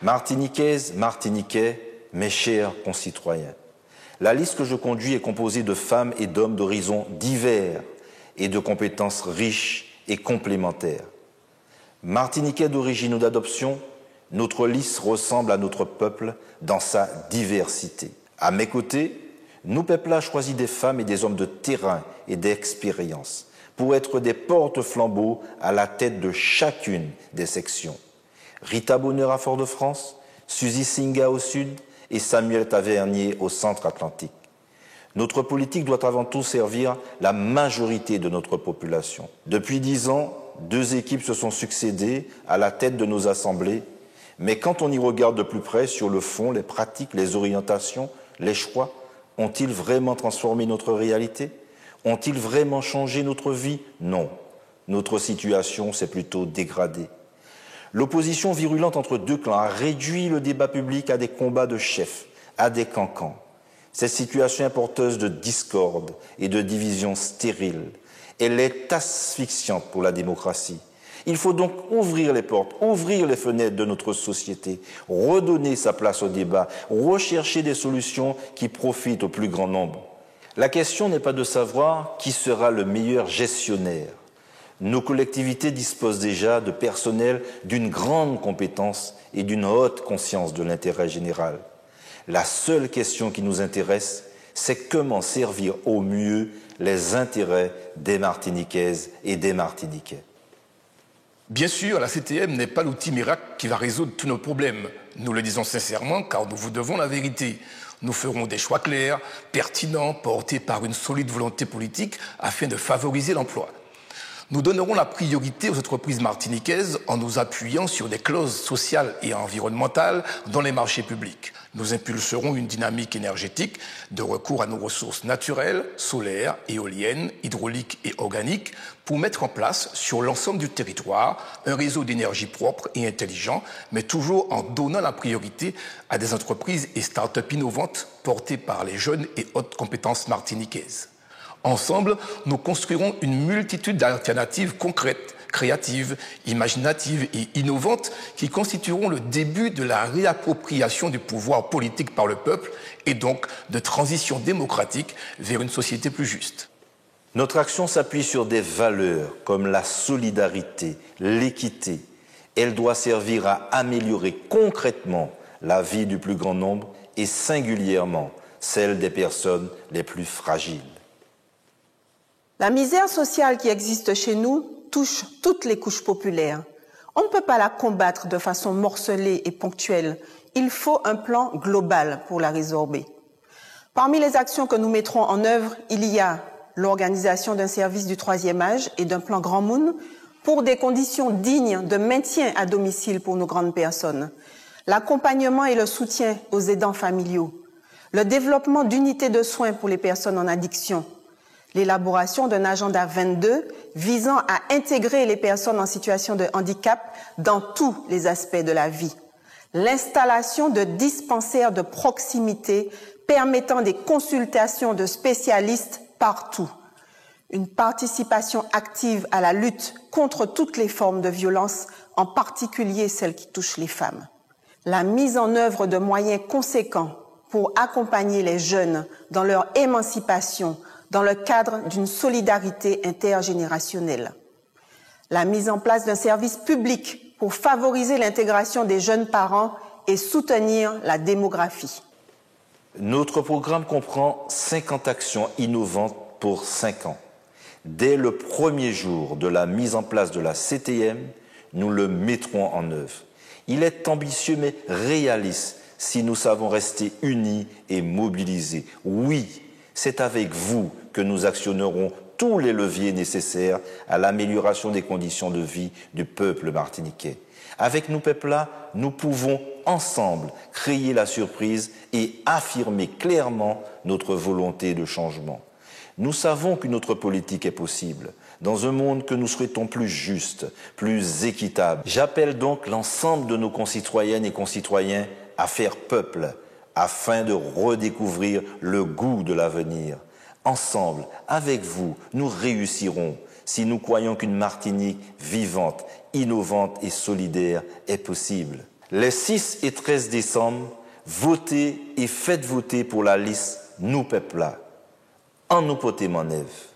Martiniquaises, Martiniquais, mes chers concitoyens, la liste que je conduis est composée de femmes et d'hommes d'horizons divers et de compétences riches et complémentaires. Martiniquais d'origine ou d'adoption, notre liste ressemble à notre peuple dans sa diversité. À mes côtés, nous, peuple, a choisi des femmes et des hommes de terrain et d'expérience pour être des porte-flambeaux à la tête de chacune des sections. Rita Bonheur à Fort-de-France, Suzy Singa au sud et Samuel Tavernier au centre Atlantique. Notre politique doit avant tout servir la majorité de notre population. Depuis 10 ans, 2 équipes se sont succédées à la tête de nos assemblées, mais quand on y regarde de plus près sur le fond, les pratiques, les orientations, les choix, ont-ils vraiment transformé notre réalité? Ont-ils vraiment changé notre vie? Non. Notre situation s'est plutôt dégradée. L'opposition virulente entre 2 clans a réduit le débat public à des combats de chefs, à des cancans. Cette situation est porteuse de discorde et de divisions stériles. Elle est asphyxiante pour la démocratie. Il faut donc ouvrir les portes, ouvrir les fenêtres de notre société, redonner sa place au débat, rechercher des solutions qui profitent au plus grand nombre. La question n'est pas de savoir qui sera le meilleur gestionnaire. Nos collectivités disposent déjà de personnel d'une grande compétence et d'une haute conscience de l'intérêt général. La seule question qui nous intéresse, c'est comment servir au mieux les intérêts des Martiniquaises et des Martiniquais. Bien sûr, la CTM n'est pas l'outil miracle qui va résoudre tous nos problèmes. Nous le disons sincèrement car nous vous devons la vérité. Nous ferons des choix clairs, pertinents, portés par une solide volonté politique afin de favoriser l'emploi. Nous donnerons la priorité aux entreprises martiniquaises en nous appuyant sur des clauses sociales et environnementales dans les marchés publics. Nous impulserons une dynamique énergétique de recours à nos ressources naturelles, solaires, éoliennes, hydrauliques et organiques pour mettre en place sur l'ensemble du territoire un réseau d'énergie propre et intelligent, mais toujours en donnant la priorité à des entreprises et start-up innovantes portées par les jeunes et hautes compétences martiniquaises. Ensemble, nous construirons une multitude d'alternatives concrètes, créatives, imaginatives et innovantes qui constitueront le début de la réappropriation du pouvoir politique par le peuple et donc de transition démocratique vers une société plus juste. Notre action s'appuie sur des valeurs comme la solidarité, l'équité. Elle doit servir à améliorer concrètement la vie du plus grand nombre et singulièrement celle des personnes les plus fragiles. La misère sociale qui existe chez nous touche toutes les couches populaires. On ne peut pas la combattre de façon morcelée et ponctuelle. Il faut un plan global pour la résorber. Parmi les actions que nous mettrons en œuvre, il y a l'organisation d'un service du 3e âge et d'un plan Grand Monde pour des conditions dignes de maintien à domicile pour nos grandes personnes, l'accompagnement et le soutien aux aidants familiaux, le développement d'unités de soins pour les personnes en addiction, l'élaboration d'un agenda 22 visant à intégrer les personnes en situation de handicap dans tous les aspects de la vie, l'installation de dispensaires de proximité permettant des consultations de spécialistes partout, une participation active à la lutte contre toutes les formes de violence, en particulier celles qui touchent les femmes, la mise en œuvre de moyens conséquents pour accompagner les jeunes dans leur émancipation dans le cadre d'une solidarité intergénérationnelle. La mise en place d'un service public pour favoriser l'intégration des jeunes parents et soutenir la démographie. Notre programme comprend 50 actions innovantes pour 5 ans. Dès le premier jour de la mise en place de la CTM, nous le mettrons en œuvre. Il est ambitieux mais réaliste si nous savons rester unis et mobilisés. Oui, c'est avec vous que nous actionnerons tous les leviers nécessaires à l'amélioration des conditions de vie du peuple martiniquais. Avec nous, peuple-là, nous pouvons ensemble créer la surprise et affirmer clairement notre volonté de changement. Nous savons qu'une autre politique est possible, dans un monde que nous souhaitons plus juste, plus équitable. J'appelle donc l'ensemble de nos concitoyennes et concitoyens à faire peuple, afin de redécouvrir le goût de l'avenir. Ensemble, avec vous, nous réussirons si nous croyons qu'une Martinique vivante, innovante et solidaire est possible. les 6 et 13 décembre, votez et faites voter pour la liste Nous Peuple là, en nous porter en œuvre.